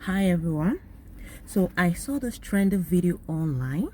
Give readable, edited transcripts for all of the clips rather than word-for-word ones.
Hi everyone. So I saw this trending video online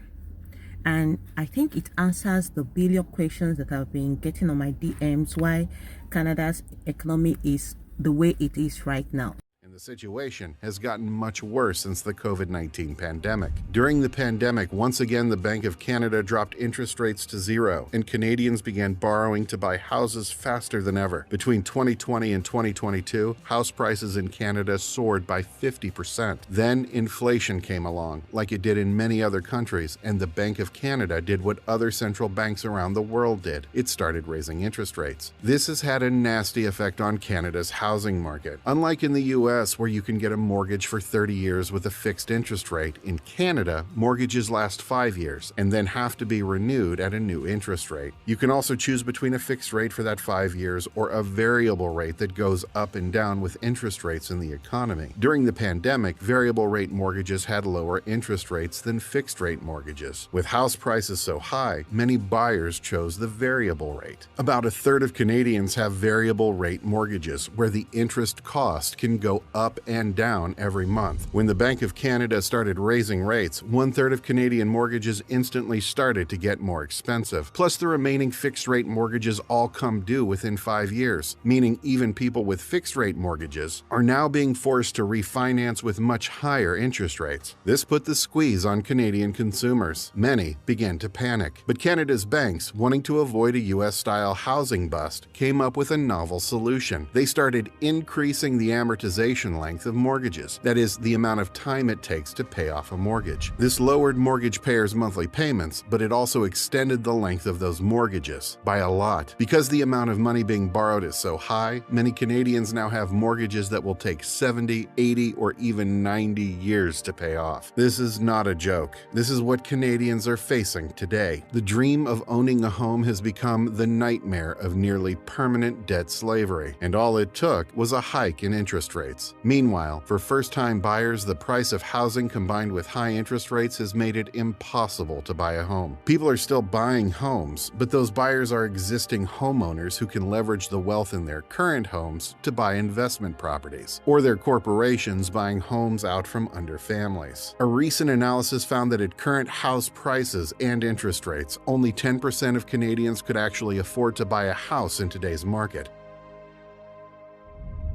and I think it answers the billion questions that I've been getting on my DMs why Canada's economy is the way it is right now. And the situation has gotten much worse since the COVID-19 pandemic. During the pandemic, once again, the Bank of Canada dropped interest rates to zero, and Canadians began borrowing to buy houses faster than ever. Between 2020 and 2022, house prices in Canada soared by 50%. Then inflation came along, like it did in many other countries, and the Bank of Canada did what other central banks around the world did. It started raising interest rates. This has had a nasty effect on Canada's housing market. Unlike in the US, where you can get a mortgage for 30 years with a fixed interest rate, in Canada, mortgages last 5 years and then have to be renewed at a new interest rate. You can also choose between a fixed rate for that 5 years or a variable rate that goes up and down with interest rates in the economy. During the pandemic, variable rate mortgages had lower interest rates than fixed rate mortgages. With house prices so high, many buyers chose the variable rate. About a third of Canadians have variable rate mortgages, where the interest cost can go up and down every month. When the Bank of Canada started raising rates, 1/3 of Canadian mortgages instantly started to get more expensive. Plus, the remaining fixed-rate mortgages all come due within 5 years, meaning even people with fixed-rate mortgages are now being forced to refinance with much higher interest rates. This put the squeeze on Canadian consumers. Many began to panic. But Canada's banks, wanting to avoid a US-style housing bust, came up with a novel solution. They started increasing the amortization length of mortgages, that is, the amount of time it takes to pay off a mortgage. This lowered mortgage payers' monthly payments, but it also extended the length of those mortgages by a lot. Because the amount of money being borrowed is so high, many Canadians now have mortgages that will take 70, 80, or even 90 years to pay off. This is not a joke. This is what Canadians are facing today. The dream of owning a home has become the nightmare of nearly permanent debt slavery, and all it took was a hike in interest rates. Meanwhile, for first-time buyers, the price of housing combined with high interest rates has made it impossible to buy a home. People are still buying homes, but those buyers are existing homeowners who can leverage the wealth in their current homes to buy investment properties, or their corporations buying homes out from under families. A recent analysis found that at current house prices and interest rates, only 10% of Canadians could actually afford to buy a house in today's market.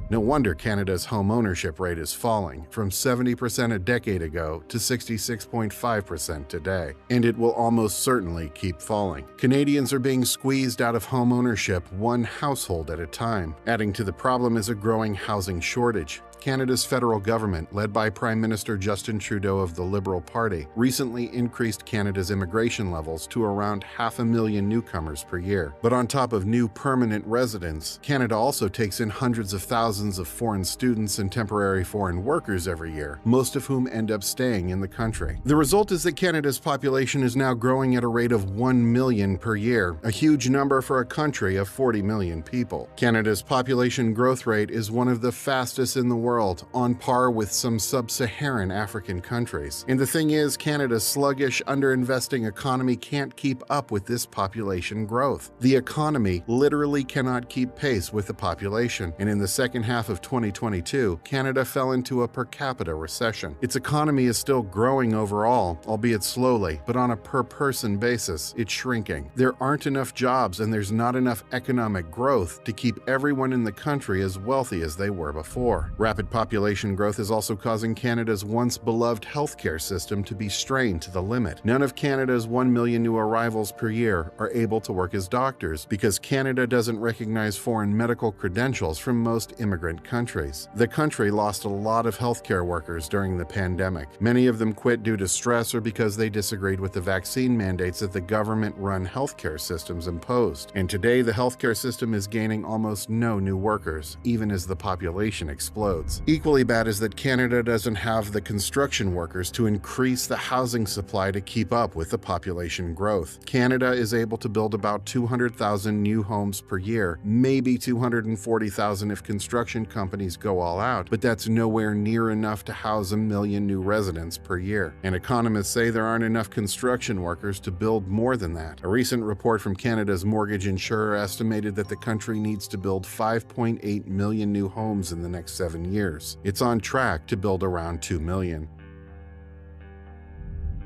No wonder Canada's home ownership rate is falling from 70% a decade ago to 66.5% today, and it will almost certainly keep falling. Canadians are being squeezed out of home ownership one household at a time. Adding to the problem is a growing housing shortage. Canada's federal government, led by Prime Minister Justin Trudeau of the Liberal Party, recently increased Canada's immigration levels to around 500,000 newcomers per year. But on top of new permanent residents, Canada also takes in hundreds of thousands of foreign students and temporary foreign workers every year, most of whom end up staying in the country. The result is that Canada's population is now growing at a rate of 1 million per year, a huge number for a country of 40 million people. Canada's population growth rate is one of the fastest in the world, on par with some sub-Saharan African countries. And the thing is, Canada's sluggish, underinvesting economy can't keep up with this population growth. The economy literally cannot keep pace with the population, and in the second half of 2022, Canada fell into a per capita recession. Its economy is still growing overall, albeit slowly, but on a per-person basis, it's shrinking. There aren't enough jobs and there's not enough economic growth to keep everyone in the country as wealthy as they were before. Rapid population growth is also causing Canada's once beloved healthcare system to be strained to the limit. None of Canada's 1 million new arrivals per year are able to work as doctors because Canada doesn't recognize foreign medical credentials from most immigrant countries. The country lost a lot of healthcare workers during the pandemic. Many of them quit due to stress or because they disagreed with the vaccine mandates that the government-run healthcare systems imposed. And today, the healthcare system is gaining almost no new workers, even as the population explodes. Equally bad is that Canada doesn't have the construction workers to increase the housing supply to keep up with the population growth. Canada is able to build about 200,000 new homes per year, maybe 240,000 if construction construction companies go all out, but that's nowhere near enough to house 1 million new residents per year. And economists say there aren't enough construction workers to build more than that. A recent report from Canada's mortgage insurer estimated that the country needs to build 5.8 million new homes in the next 7 years. It's on track to build around 2 million.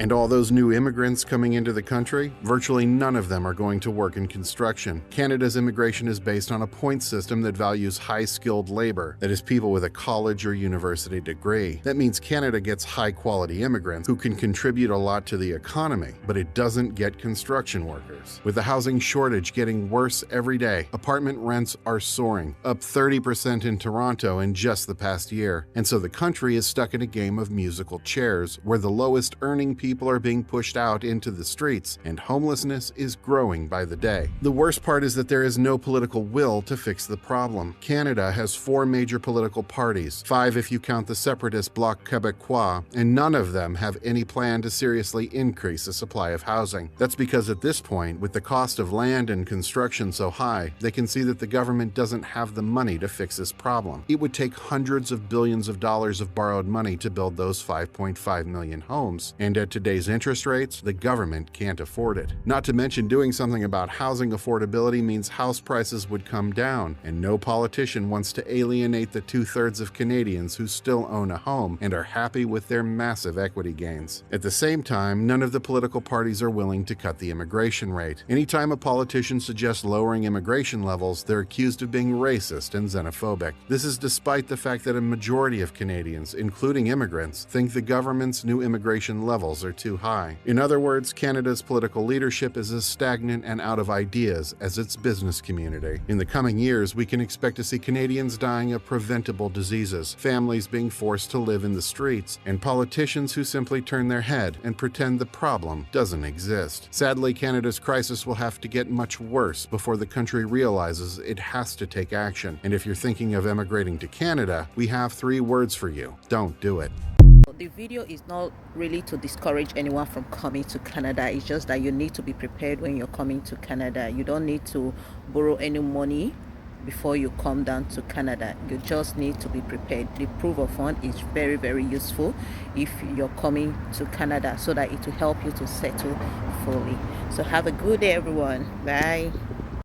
And all those new immigrants coming into the country, virtually none of them are going to work in construction. Canada's immigration is based on a point system that values high-skilled labor, that is, people with a college or university degree. That means Canada gets high-quality immigrants who can contribute a lot to the economy, but it doesn't get construction workers. With the housing shortage getting worse every day, apartment rents are soaring, up 30% in Toronto in just the past year. And so the country is stuck in a game of musical chairs, where the lowest-earning people are being pushed out into the streets, and homelessness is growing by the day. The worst part is that there is no political will to fix the problem. Canada has 4 major political parties, 5 if you count the separatist Bloc Québécois, and none of them have any plan to seriously increase the supply of housing. That's because at this point, with the cost of land and construction so high, they can see that the government doesn't have the money to fix this problem. It would take hundreds of billions of dollars of borrowed money to build those 5.5 million homes, and at today's interest rates, the government can't afford it. Not to mention, doing something about housing affordability means house prices would come down, and no politician wants to alienate the 2/3 of Canadians who still own a home and are happy with their massive equity gains. At the same time, none of the political parties are willing to cut the immigration rate. Anytime a politician suggests lowering immigration levels, they're accused of being racist and xenophobic. This is despite the fact that a majority of Canadians, including immigrants, think the government's new immigration levels are too high. In other words, Canada's political leadership is as stagnant and out of ideas as its business community. In the coming years, we can expect to see Canadians dying of preventable diseases, families being forced to live in the streets, and politicians who simply turn their head and pretend the problem doesn't exist. Sadly, Canada's crisis will have to get much worse before the country realizes it has to take action. And if you're thinking of emigrating to Canada, we have 3 words for you: don't do it. The video is not really to discourage anyone from coming to Canada. It's just that you need to be prepared when you're coming to Canada. You don't need to borrow any money before you come down to Canada. You just need to be prepared. The proof of fund is very, very useful if you're coming to Canada, so that it will help you to settle fully. So have a good day, everyone. Bye.